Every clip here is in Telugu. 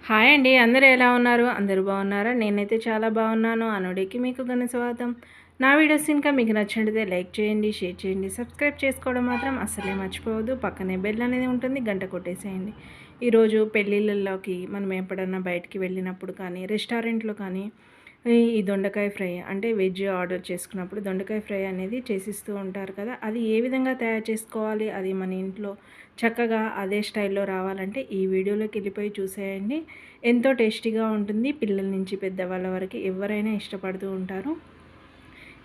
హాయ్ అండి. అందరూ ఎలా ఉన్నారు? అందరూ బాగున్నారా? నేనైతే చాలా బాగున్నాను. అనుడికి మీకు ఘన స్వాగతం. నా వీడియోస్ ఇంకా మీకు నచ్చినట్లయితే లైక్ చేయండి, షేర్ చేయండి, సబ్స్క్రైబ్ చేసుకోవడం మాత్రం అస్సలే మర్చిపోవద్దు. పక్కనే బెల్ అనేది ఉంటుంది, గంట కొట్టేసేయండి. ఈరోజు పెళ్ళిళ్ళలోకి మనం ఎప్పుడన్నా బయటికి వెళ్ళినప్పుడు కానీ, రెస్టారెంట్లో కానీ ఈ దొండకాయ ఫ్రై అంటే వెజ్ ఆర్డర్ చేసుకున్నప్పుడు దొండకాయ ఫ్రై అనేది చేసిస్తూ ఉంటారు కదా. అది ఏ విధంగా తయారు చేసుకోవాలి, అది మన ఇంట్లో చక్కగా అదే స్టైల్లో రావాలంటే ఈ వీడియోలోకి వెళ్ళిపోయి చూసేయండి. ఎంతో టేస్టీగా ఉంటుంది. పిల్లల నుంచి పెద్దవాళ్ళ వరకు ఎవరైనా ఇష్టపడుతూ ఉంటారు.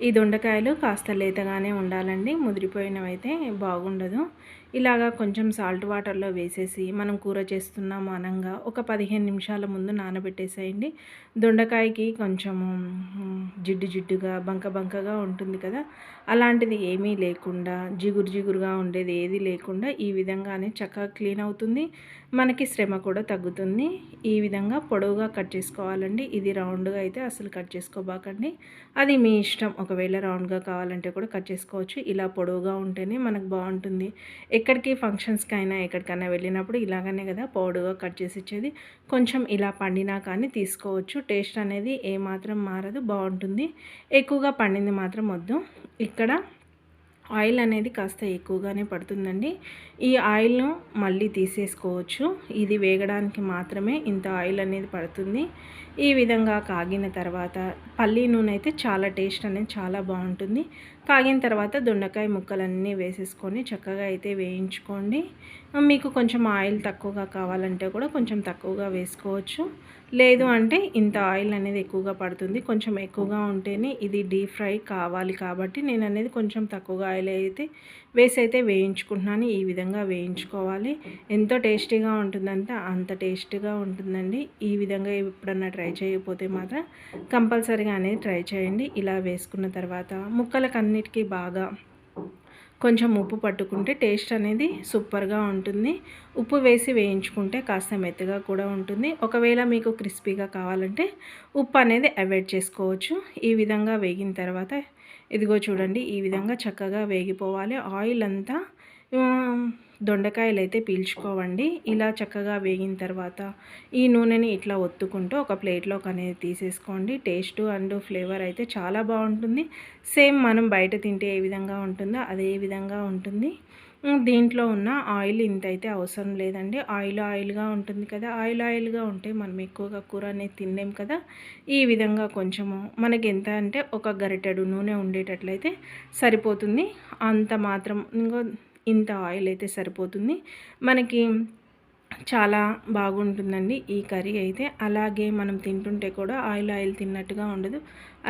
ఈ దొండకాయలు కాస్త లేతగానే ఉండాలండి, ముదిరిపోయినవైతే బాగుండదు. ఇలాగా కొంచెం సాల్ట్ వాటర్లో వేసేసి మనం కూర చేస్తున్నాము అనంగా ఒక 15 నిమిషాల ముందు నానబెట్టేసేయండి. దొండకాయకి కొంచెము జిడ్డు జిడ్డుగా బంక బంకగా ఉంటుంది కదా, అలాంటిది ఏమీ లేకుండా జిగురు జిగురుగా ఉండేది ఏది లేకుండా ఈ విధంగానే చక్కగా క్లీన్ అవుతుంది. మనకి శ్రమ కూడా తగ్గుతుంది. ఈ విధంగా పొడవుగా కట్ చేసుకోవాలండి. ఇది రౌండ్గా అయితే అసలు కట్ చేసుకోబాకండి, అది మీ ఇష్టం. ఒకవేళ రౌండ్గా కావాలంటే కూడా కట్ చేసుకోవచ్చు. ఇలా పొడవుగా ఉంటేనే మనకు బాగుంటుంది. ఎక్కడికి ఫంక్షన్స్కి అయినా ఎక్కడికైనా వెళ్ళినప్పుడు ఇలాగనే కదా పొడవుగా కట్ చేసి ఇచ్చేది. కొంచెం ఇలా పండినా కానీ తీసుకోవచ్చు. టేస్ట్ అనేది ఏమాత్రం మారదు, బాగుంటుంది. ఎక్కువగా పండింది మాత్రం వద్దు. ఇక్కడ ఆయిల్ అనేది కాస్త ఎక్కువగానే పడుతుందండి. ఈ ఆయిల్ను మళ్ళీ తీసేసుకోవచ్చు. ఇది వేగడానికి మాత్రమే ఇంత ఆయిల్ అనేది పడుతుంది. ఈ విధంగా కాగిన తర్వాత పల్లీ నూనె అయితే చాలా టేస్ట్ అనేది చాలా బాగుంటుంది. కాగిన తర్వాత దొండకాయ ముక్కలన్నీ వేసేసుకొని చక్కగా అయితే వేయించుకోండి. మీకు కొంచెం ఆయిల్ తక్కువగా కావాలంటే కూడా కొంచెం తక్కువగా వేసుకోవచ్చు. లేదు అంటే ఇంత ఆయిల్ అనేది ఎక్కువగా పడుతుంది. కొంచెం ఎక్కువగా ఉంటేనే ఇది డీప్ ఫ్రై కావాలి కాబట్టి నేను అనేది కొంచెం తక్కువగా ఆయిల్ అయితే వేయించుకుంటున్నాను. ఈ విధంగా వేయించుకోవాలి. ఎంతో టేస్టీగా ఉంటుందంటే అంత టేస్టీగా ఉంటుందండి. ఈ విధంగా ఎప్పుడన్నా ట్రై చేయకపోతే మాత్రం కంపల్సరీగా అనేది ట్రై చేయండి. ఇలా వేసుకున్న తర్వాత ముక్కలకు అన్నిటికీ బాగా కొంచెం ఉప్పు పట్టుకుంటే టేస్ట్ అనేది సూపర్గా ఉంటుంది. ఉప్పు వేసి వేయించుకుంటే కాస్త మెత్తగా కూడా ఉంటుంది. ఒకవేళ మీకు క్రిస్పీగా కావాలంటే ఉప్పు అనేది అవాయిడ్ చేసుకోవచ్చు. ఈ విధంగా వేగిన తర్వాత ఇదిగో చూడండి, ఈ విధంగా చక్కగా వేగిపోవాలి. ఆయిల్ అంతా దొండకాయలు అయితే పీల్చుకోవండి. ఇలా చక్కగా వేగిన తర్వాత ఈ నూనెని ఇట్లా ఒత్తుకుంటూ ఒక ప్లేట్లోకి అనేది తీసేసుకోండి. టేస్ట్ అండ్ ఫ్లేవర్ అయితే చాలా బాగుంటుంది. సేమ్ మనం బయట తింటే ఏ విధంగా ఉంటుందో అదే విధంగా ఉంటుంది. దీంట్లో ఉన్న ఆయిల్ ఇంత అయితే అవసరం లేదండి. ఆయిల్గా ఉంటుంది కదా, ఆయిల్గా ఉంటే మనం ఎక్కువగా కూర అనేది తినలేం కదా. ఈ విధంగా కొంచెము మనకి ఎంత అంటే ఒక గరిటెడు నూనె ఉండేటట్లయితే సరిపోతుంది. అంత మాత్రం ఇంత ఆయిల్ అయితే సరిపోతుంది మనకి. చాలా బాగుంటుందండి ఈ కర్రీ అయితే. అలాగే మనం తింటుంటే కూడా ఆయిల్ తిన్నట్టుగా ఉండదు.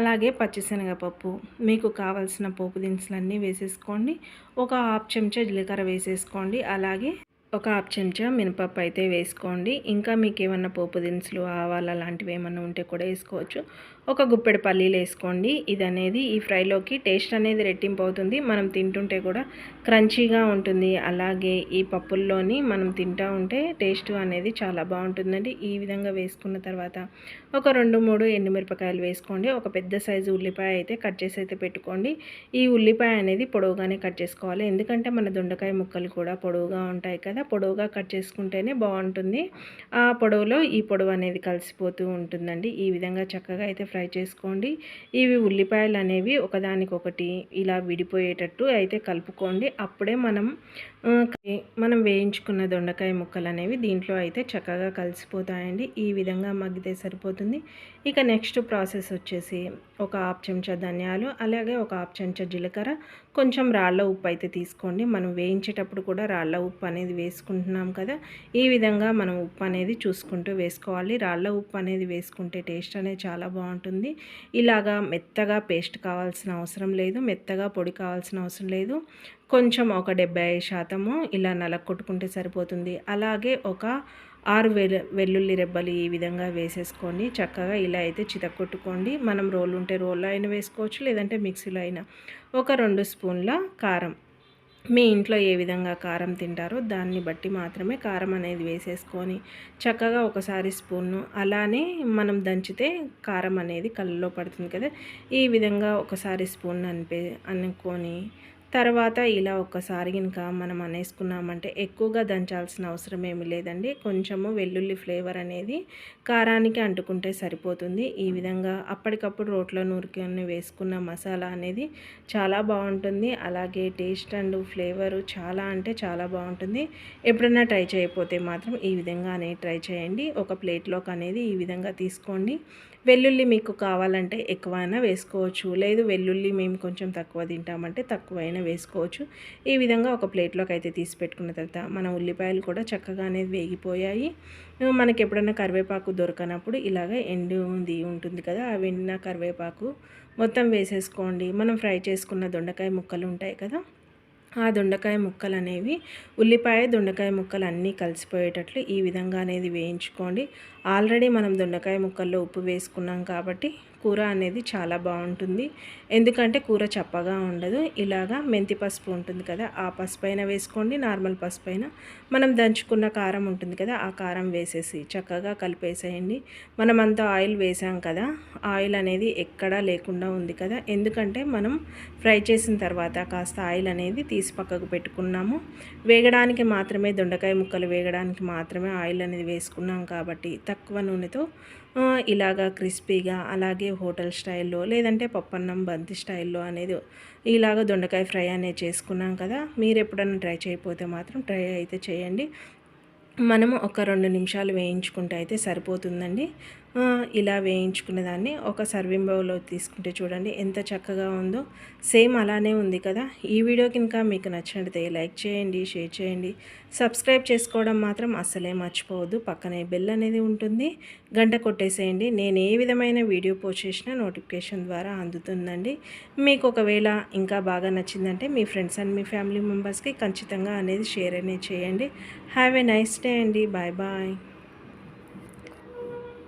అలాగే పచ్చిశనగపప్పు మీకు కావాల్సిన పోపు దినుసులన్నీ వేసేసుకోండి. ఒక హాఫ్ చెంచా జీలకర్ర వేసేసుకోండి. అలాగే ఒక హాఫ్ చెంచా మినపప్పు అయితే వేసుకోండి. ఇంకా మీకు ఏమన్నా పోపు దినుసులు ఆవాలు అలాంటివి ఏమన్నా ఉంటే కూడా వేసుకోవచ్చు. ఒక గుప్పెడు పల్లీలు వేసుకోండి. ఇది అనేది ఈ ఫ్రైలోకి టేస్ట్ అనేది రెట్టింపు అవుతుంది. మనం తింటుంటే కూడా క్రంచీగా ఉంటుంది. అలాగే ఈ పప్పుల్లోని మనం తింటూ ఉంటే టేస్ట్ అనేది చాలా బాగుంటుందండి. ఈ విధంగా వేసుకున్న తర్వాత ఒక 2-3 ఎండుమిరపకాయలు వేసుకోండి. ఒక పెద్ద సైజు ఉల్లిపాయ అయితే కట్ చేసి అయితే పెట్టుకోండి. ఈ ఉల్లిపాయ అనేది పొడవుగానే కట్ చేసుకోవాలి. ఎందుకంటే మన దొండకాయ ముక్కలు కూడా పొడవుగా ఉంటాయి కదా, పొడవుగా కట్ చేసుకుంటేనే బాగుంటుంది. ఆ పొడవులో ఈ పొడవు అనేది కలిసిపోతూ ఉంటుందండి. ఈ విధంగా చక్కగా అయితే ఫ్రై చేసుకోండి. ఇవి ఉల్లిపాయలు అనేవి ఒకదానికొకటి ఇలా విడిపోయేటట్టు అయితే కలుపుకోండి. అప్పుడే మనం వేయించుకున్న దొండకాయ ముక్కలు అనేవి దీంట్లో అయితే చక్కగా కలిసిపోతాయండి. ఈ విధంగా మగ్గితే సరిపోతుంది. ఇక నెక్స్ట్ ప్రాసెస్ వచ్చేసి ఒక హాఫ్ చెంచా ధనియాలు, అలాగే ఒక హాఫ్ చెంచా జీలకర్ర, కొంచెం రాళ్ళ ఉప్పు అయితే తీసుకోండి. మనం వేయించేటప్పుడు కూడా రాళ్ళ ఉప్పు అనేది వేసుకుంటున్నాం కదా, ఈ విధంగా మనం ఉప్పు అనేది చూసుకుంటూ వేసుకోవాలి. రాళ్ళ ఉప్పు అనేది వేసుకుంటే టేస్ట్ అనేది చాలా బాగుంటుంది. ఇలాగా మెత్తగా పేస్ట్ కావాల్సిన అవసరం లేదు, మెత్తగా పొడి కావాల్సిన అవసరం లేదు. కొంచెం ఒక 75% ఇలా నలగొట్టుకుంటే సరిపోతుంది. అలాగే ఒక 6 వెల్లుల్లి రెబ్బలు ఈ విధంగా వేసేసుకోండి. చక్కగా ఇలా అయితే చితక్కొట్టుకోండి. మనం రోలు ఉంటే రోల్లో అయినా వేసుకోవచ్చు, లేదంటే మిక్సీలో అయినా. ఒక 2 స్పూన్ల కారం, మీ ఇంట్లో ఏ విధంగా కారం తింటారో దాన్ని బట్టి మాత్రమే కారం అనేది వేసేసుకొని చక్కగా ఒకసారి స్పూన్ను అలానే మనం దంచితే కారం అనేది కళ్ళలో పడుతుంది కదా, ఈ విధంగా ఒకసారి స్పూన్ అనుకొని తర్వాత ఇలా ఒక్కసారి ఇంకా మనం అనేసుకున్నామంటే ఎక్కువగా దంచాల్సిన అవసరం ఏమీ లేదండి. కొంచెము వెల్లుల్లి ఫ్లేవర్ అనేది కారానికి అంటుకుంటే సరిపోతుంది. ఈ విధంగా అప్పటికప్పుడు రోట్లో నూరుకొని వేసుకున్న మసాలా అనేది చాలా బాగుంటుంది. అలాగే టేస్ట్ అండ్ ఫ్లేవరు చాలా అంటే చాలా బాగుంటుంది. ఎప్పుడైనా ట్రై చేయకపోతే మాత్రం ఈ విధంగా అనేది ట్రై చేయండి. ఒక ప్లేట్లోకి అనేది ఈ విధంగా తీసుకోండి. వెల్లుల్లి మీకు కావాలంటే ఎక్కువైనా వేసుకోవచ్చు, లేదు వెల్లుల్లి మేము కొంచెం తక్కువ తింటామంటే తక్కువైనా వేసుకోవచ్చు. ఈ విధంగా ఒక ప్లేట్లోకి అయితే తీసి పెట్టుకున్న తర్వాత మన ఉల్లిపాయలు కూడా చక్కగా అనేది వేగిపోయాయి. మనకి ఎప్పుడైనా కరివేపాకు దొరకనప్పుడు ఇలాగ ఎండుది ఉంటుంది కదా, ఆ ఎండిన కరివేపాకు మొత్తం వేసేసుకోండి. మనం ఫ్రై చేసుకున్న దొండకాయ ముక్కలు ఉంటాయి కదా, ఆ దొండకాయ ముక్కలు అనేవి ఉల్లిపాయ దొండకాయ ముక్కలు అన్నీ కలిసిపోయేటట్లు ఈ విధంగా అనేది వేయించుకోండి. ఆల్రెడీ మనం దొండకాయ ముక్కల్లో ఉప్పు వేసుకున్నాం కాబట్టి కూర అనేది చాలా బాగుంటుంది. ఎందుకంటే కూర చప్పగా ఉండదు. ఇలాగా మెంతి పసుపు ఉంటుంది కదా, ఆ పసుపు అయినా వేసుకోండి, నార్మల్ పసుపు అయినా మనం దంచుకున్న కారం ఉంటుంది కదా, ఆ కారం వేసేసి చక్కగా కలిపేసేయండి. మనమంతా ఆయిల్ వేసాం కదా, ఆయిల్ అనేది ఎక్కడా లేకుండా ఉంది కదా, ఎందుకంటే మనం ఫ్రై చేసిన తర్వాత కాస్త ఆయిల్ అనేది తీసి పక్కకు పెట్టుకున్నాము. వేగడానికి మాత్రమే, దొండకాయ ముక్కలు వేగడానికి మాత్రమే ఆయిల్ అనేది వేసుకున్నాం కాబట్టి తక్కువ నూనెతో ఇలాగా క్రిస్పీగా, అలాగే హోటల్ స్టైల్లో లేదంటే పప్పన్నం బంతి స్టైల్లో అనేది ఇలాగ దొండకాయ ఫ్రై అనేది చేసుకున్నాం కదా. మీరు ఎప్పుడైనా ట్రై చేయకపోతే మాత్రం ట్రై అయితే చేయండి. మనము ఒక 2 నిమిషాలు వేయించుకుంటే అయితే సరిపోతుందండి. ఇలా వేయించుకున్న దాన్ని ఒక సర్వింగ్ బౌల్లో తీసుకుంటే చూడండి ఎంత చక్కగా ఉందో. సేమ్ అలానే ఉంది కదా. ఈ వీడియో కనుక మీకు నచ్చినట్లయితే లైక్ చేయండి, షేర్ చేయండి, సబ్స్క్రైబ్ చేసుకోవడం మాత్రం అస్సలే మర్చిపోవద్దు. పక్కనే బెల్ అనేది ఉంటుంది, గంట కొట్టేసేయండి. నేను ఏ విధమైన వీడియో పోస్ట్ చేసినా నోటిఫికేషన్ ద్వారా అందుతుందండి. మీకు ఒకవేళ ఇంకా బాగా నచ్చిందంటే మీ ఫ్రెండ్స్ అండ్ మీ ఫ్యామిలీ మెంబర్స్కి ఖచ్చితంగా అనేది షేర్ అనేది చేయండి. హ్యావ్ ఏ నైస్ డే అండి. Bye bye.